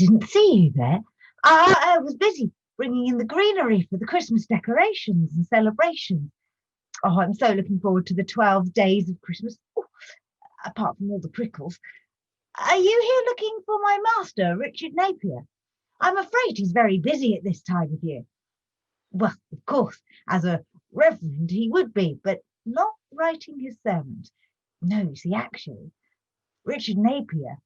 didn't see you there. I was busy bringing in the greenery for the Christmas decorations and celebrations. Oh, I'm so looking forward to the 12 days of Christmas, apart from all the prickles. Are you here looking for my master, Richard Napier? I'm afraid he's very busy at this time of year. Well, of course, as a reverend he would be, but not writing his sermons. No, you see, actually, Richard Napier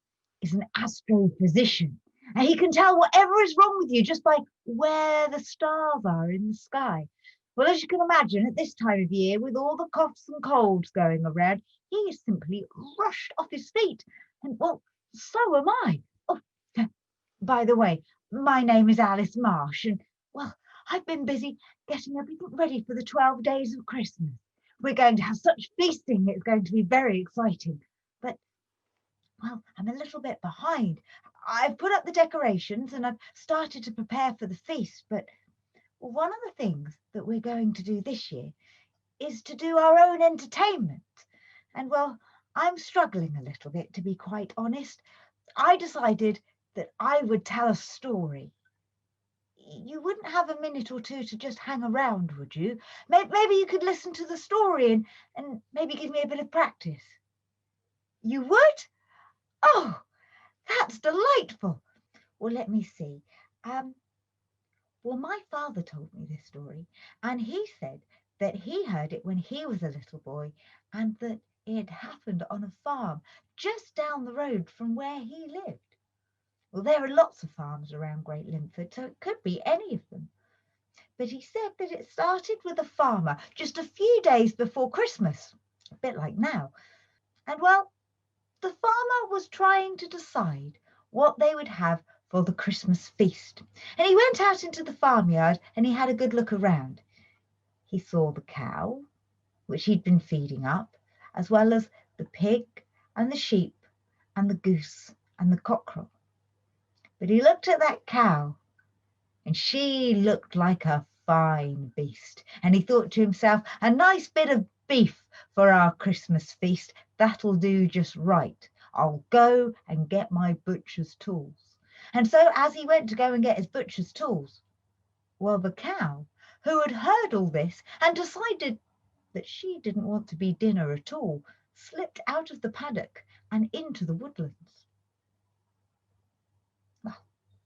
is an astrophysician, and he can tell whatever is wrong with you just by where the stars are in the sky. Well, as you can imagine, at this time of year, with all the coughs and colds going around, he is simply rushed off his feet. And, well, so am I. Oh, by the way, my name is Alice Marsh, and, well, I've been busy getting everything ready for the 12 days of Christmas. We're going to have such feasting, it's going to be very exciting. But, well, I'm a little bit behind. I've put up the decorations and I've started to prepare for the feast, but one of the things that we're going to do this year is to do our own entertainment. And, well, I'm struggling a little bit, to be quite honest. I decided that I would tell a story. You wouldn't have a minute or two to just hang around, would you? Maybe you could listen to the story and maybe give me a bit of practice. You would? Oh, that's delightful. Well, let me see. Well, my father told me this story, and he said that he heard it when he was a little boy, and that it happened on a farm just down the road from where he lived. Well, there are lots of farms around Great Lindford, so it could be any of them. But he said that it started with a farmer just a few days before Christmas, a bit like now. And, well, the farmer was trying to decide what they would have for the Christmas feast. And he went out into the farmyard and he had a good look around. He saw the cow, which he'd been feeding up, as well as the pig and the sheep and the goose and the cockerel. But he looked at that cow, and she looked like a fine beast. And he thought to himself, a nice bit of beef for our Christmas feast. That'll do just right. I'll go and get my butcher's tools. And so as he went to go and get his butcher's tools, well, the cow, who had heard all this and decided that she didn't want to be dinner at all, slipped out of the paddock and into the woodlands. Well,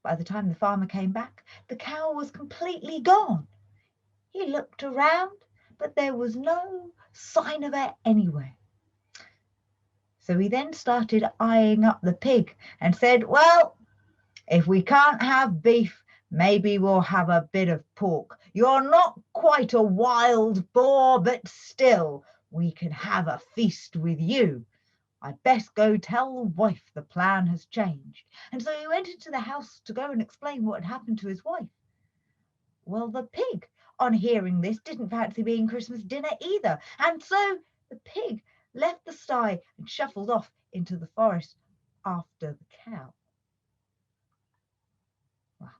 by the time the farmer came back, the cow was completely gone. He looked around, but there was no sign of her anywhere. So he then started eyeing up the pig and said, well, if we can't have beef, maybe we'll have a bit of pork. You're not quite a wild boar, but still, we can have a feast with you. I'd best go tell the wife the plan has changed. And so he went into the house to go and explain what had happened to his wife. Well, the pig, on hearing this, didn't fancy being Christmas dinner either. And so the pig left the sty and shuffled off into the forest after the cow. Well,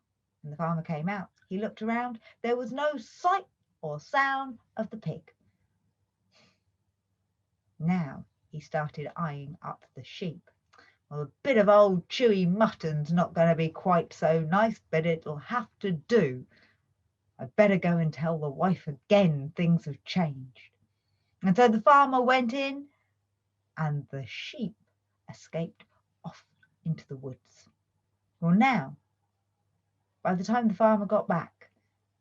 when the farmer came out, he looked around. There was no sight or sound of the pig. Now he started eyeing up the sheep. Well, a bit of old chewy mutton's not going to be quite so nice, but it'll have to do. I'd better go and tell the wife again things have changed. And so the farmer went in and the sheep escaped off into the woods. Well, now, by the time the farmer got back,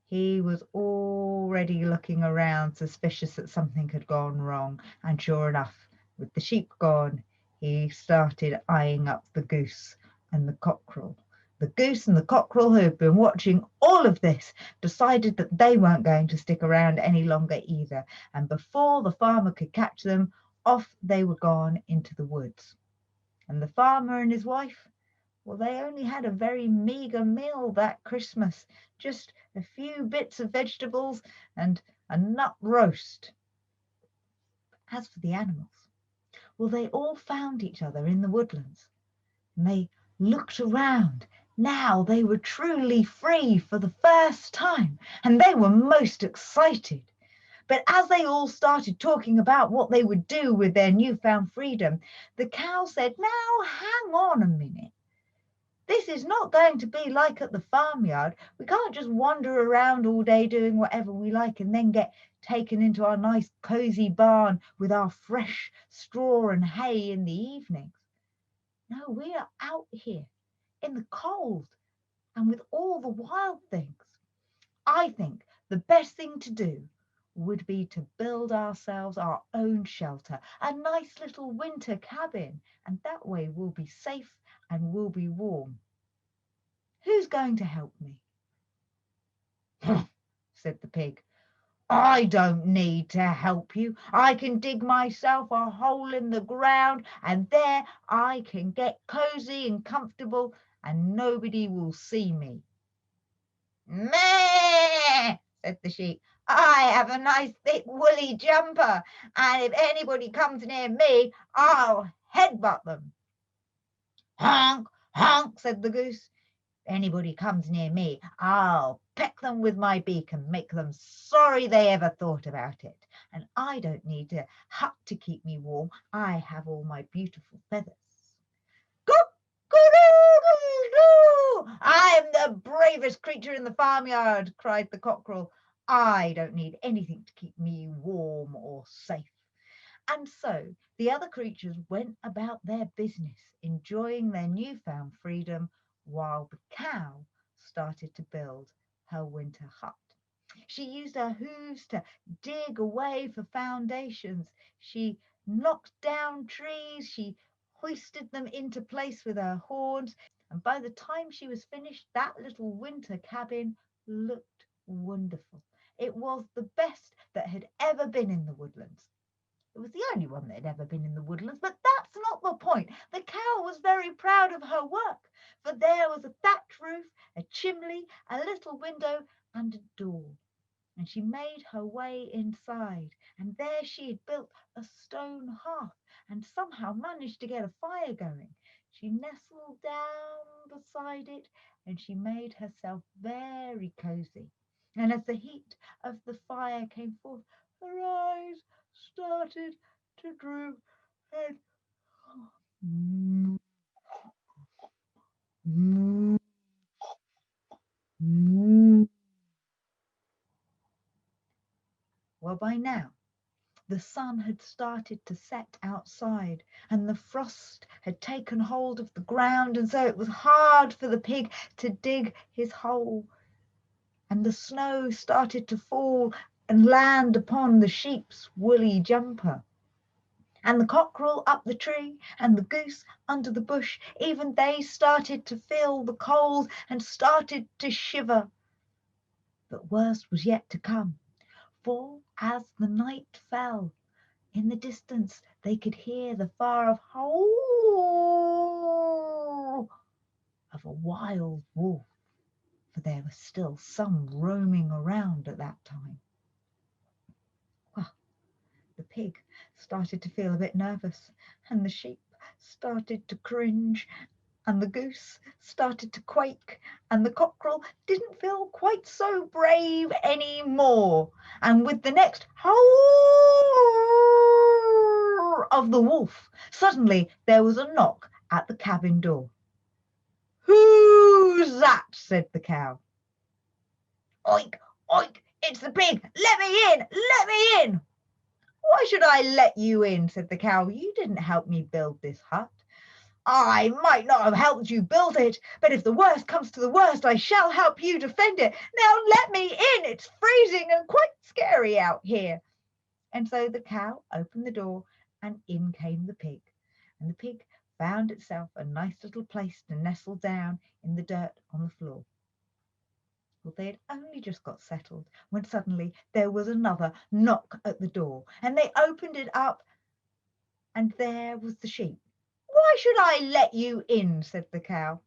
he was already looking around, suspicious that something had gone wrong. And sure enough, with the sheep gone, he started eyeing up the goose and the cockerel. The goose and the cockerel, who had been watching all of this, decided that they weren't going to stick around any longer either. And before the farmer could catch them, off they were gone into the woods. And the farmer and his wife, well, they only had a very meagre meal that Christmas, just a few bits of vegetables and a nut roast. As for the animals, well, they all found each other in the woodlands, and they looked around. Now they were truly free for the first time, and they were most excited. But as they all started talking about what they would do with their newfound freedom, the cow said, now hang on a minute. This is not going to be like at the farmyard. We can't just wander around all day doing whatever we like and then get taken into our nice cosy barn with our fresh straw and hay in the evenings. No, we are out here in the cold and with all the wild things. I think the best thing to do would be to build ourselves our own shelter, a nice little winter cabin, and that way we'll be safe and we'll be warm. Who's going to help me? said the pig. I don't need to help you. I can dig myself a hole in the ground and there I can get cosy and comfortable and nobody will see me. Meh, said the sheep. I have a nice thick woolly jumper and if anybody comes near me, I'll headbutt them. Honk, honk, said the goose. Anybody comes near me, I'll peck them with my beak and make them sorry they ever thought about it. And I don't need a hut to keep me warm. I have all my beautiful feathers. I am the bravest creature in the farmyard, cried the cockerel. I don't need anything to keep me warm or safe. And so the other creatures went about their business, enjoying their newfound freedom, while the cow started to build her winter hut. She used her hooves to dig away for foundations. She knocked down trees. She hoisted them into place with her horns. And by the time she was finished, that little winter cabin looked wonderful. It was the best that had ever been in the woodlands. It was the only one that had ever been in the woodlands, but that's not the point. The cow was very proud of her work, for there was a thatch roof, a chimney, a little window, and a door. And she made her way inside, and there she had built a stone hearth and somehow managed to get a fire going. She nestled down beside it and she made herself very cosy. And as the heat of the fire came forth, her eyes started to droop and well, by now the sun had started to set outside and the frost had taken hold of the ground, and so it was hard for the pig to dig his hole. And the snow started to fall and land upon the sheep's woolly jumper. And the cockerel up the tree and the goose under the bush, even they started to feel the cold and started to shiver. But worse was yet to come, for as the night fell, in the distance they could hear the far-off howl of a wild wolf, for there was still some roaming around at that time. Well, the pig started to feel a bit nervous, and the sheep started to cringe, and the goose started to quake, and the cockerel didn't feel quite so brave anymore. And with the next howl of the wolf, suddenly there was a knock at the cabin door. "Who's that?" said the cow. "Oink, oink, it's the pig. Let me in, let me in." "Why should I let you in?" said the cow. "You didn't help me build this hut." "I might not have helped you build it, but if the worst comes to the worst, I shall help you defend it. Now let me in. It's freezing and quite scary out here." And so the cow opened the door and in came the pig. And the pig found itself a nice little place to nestle down in the dirt on the floor. Well, they had only just got settled when suddenly there was another knock at the door, and they opened it up, and there was the sheep. "Why should I let you in?" said the cow.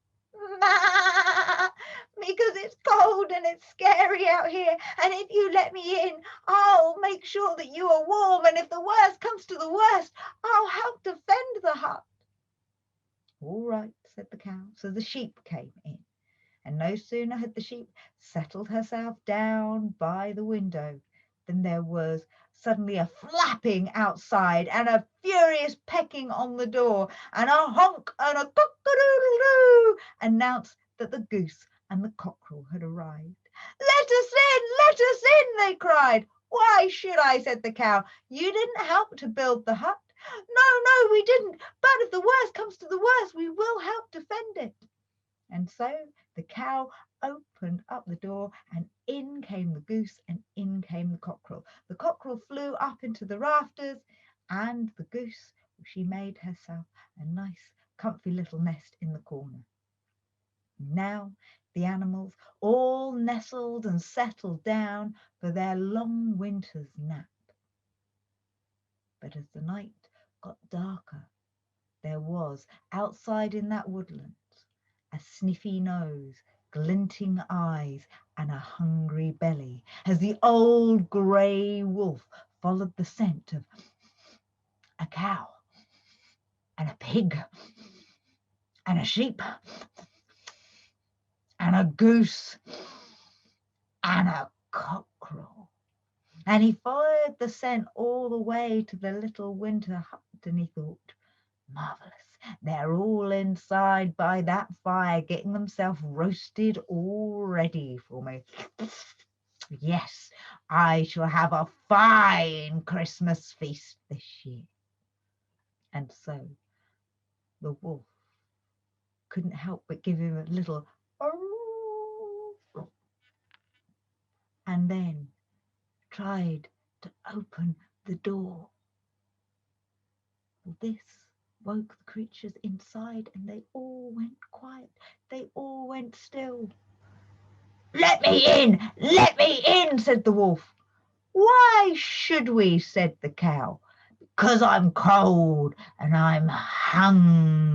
"Because it's cold and it's scary out here, and if you let me in, I'll make sure that you are warm, and if the worst comes to the worst, I'll help defend the hut." "All right," said the cow. So the sheep came in, and no sooner had the sheep settled herself down by the window Then there was suddenly a flapping outside and a furious pecking on the door, and a honk and a cock-a-doodle-doo announced that the goose and the cockerel had arrived. "Let us in, let us in," they cried. "Why should I?" said the cow. "You didn't help to build the hut." No, we didn't, but if the worst comes to the worst, we will help defend it." And so the cow opened up the door, and in came the goose and in came the cockerel. The cockerel flew up into the rafters, and the goose, she made herself a nice comfy little nest in the corner. Now the animals all nestled and settled down for their long winter's nap. But as the night got darker, there was, outside in that woodland, a sniffy nose, glinting eyes, and a hungry belly, as the old grey wolf followed the scent of a cow and a pig and a sheep and a goose and a cockerel. And he followed the scent all the way to the little winter hut, and he thought, marvellous, they're all inside by that fire getting themselves roasted all ready for me. Yes, I shall have a fine Christmas feast this year. And so the wolf couldn't help but give him a little "Oh," and then tried to open the door. Well, this woke the creatures inside, and they all went quiet. They all went still. "Let me in," said the wolf. "Why should we?" said the cow. "'Cause I'm cold and I'm hungry."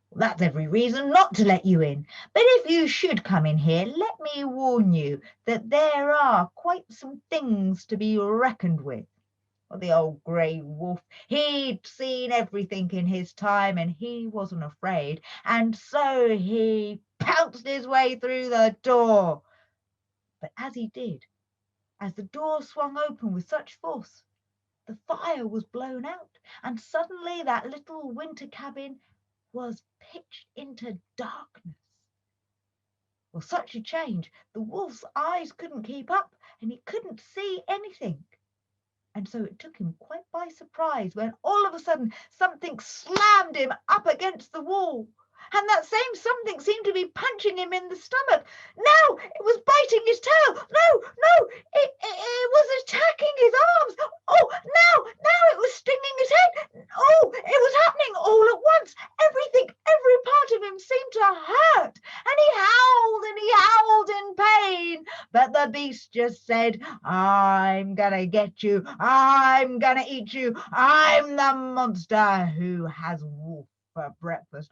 "Well, that's every reason not to let you in. But if you should come in here, let me warn you that there are quite some things to be reckoned with." Well, the old grey wolf, he'd seen everything in his time, and he wasn't afraid, and so he pounced his way through the door. But as he did, as the door swung open with such force, the fire was blown out, and suddenly that little winter cabin was pitched into darkness. Well, such a change, the wolf's eyes couldn't keep up, and he couldn't see anything. And so it took him quite by surprise when all of a sudden something slammed him up against the wall. And that same something seemed to be punching him in the stomach. No, it was biting his tail. No, it was attacking his arms. Oh, now it was stinging his head. Oh, it was happening all at once. Every part of him seemed to hurt. And he howled in pain. But the beast just said, "I'm gonna get you. I'm gonna eat you. I'm the monster who has wolf for breakfast."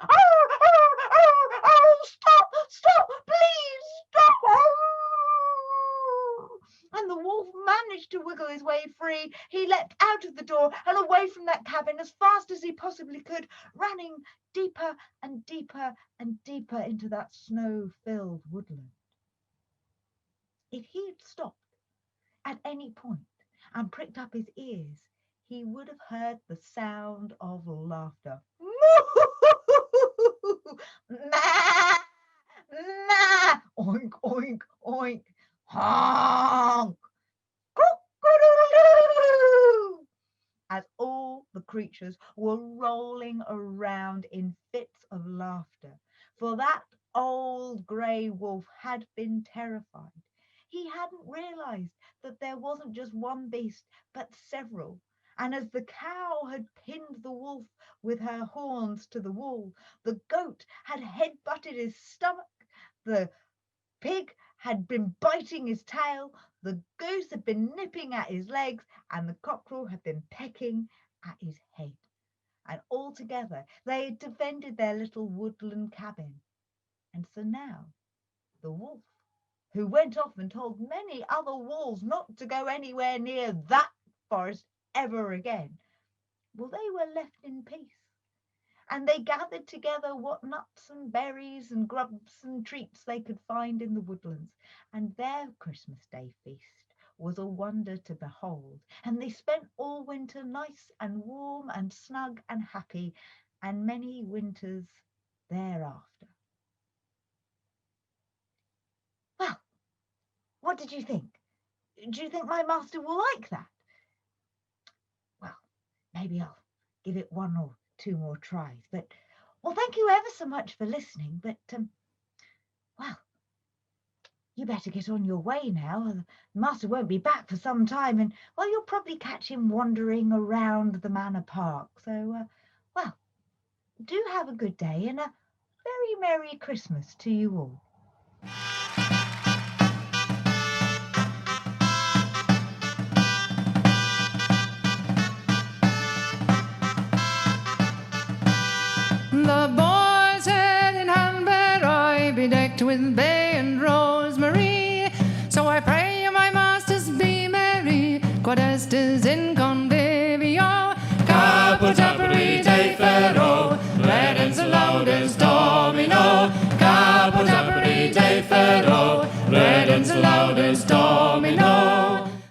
Stop, please stop. And the wolf managed to wiggle his way free. He leapt out of the door and away from that cabin as fast as he possibly could, running deeper and deeper and deeper into that snow-filled woodland. If he had stopped at any point and pricked up his ears, he would have heard the sound of laughter. "Ma! Ma! Oink, oink, oink! Honk! Cock-a-doodle-doo!" As all the creatures were rolling around in fits of laughter, for that old grey wolf had been terrified. He hadn't realised that there wasn't just one beast, but several. And as the cow had pinned the wolf with her horns to the wall, the goat had head-butted his stomach, the pig had been biting his tail, the goose had been nipping at his legs, and the cockerel had been pecking at his head. And all together they had defended their little woodland cabin. And so now the wolf, who went off and told many other wolves not to go anywhere near that forest ever again, well, they were left in peace. and they gathered together what nuts and berries and grubs and treats they could find in the woodlands, and their Christmas Day feast was a wonder to behold, and they spent all winter nice and warm and snug and happy, and many winters thereafter. Well, what did you think? Do you think my master will like that? Well, maybe I'll give it one or two more tries, but, well, thank you ever so much for listening, but, well, you better get on your way now. The master won't be back for some time, and, well, you'll probably catch him wandering around the manor park. So, well, do have a good day and a very Merry Christmas to you all. The boys said in Hanbury be decked with bay and rosemary. So I pray you, my masters, be merry. Quod est is in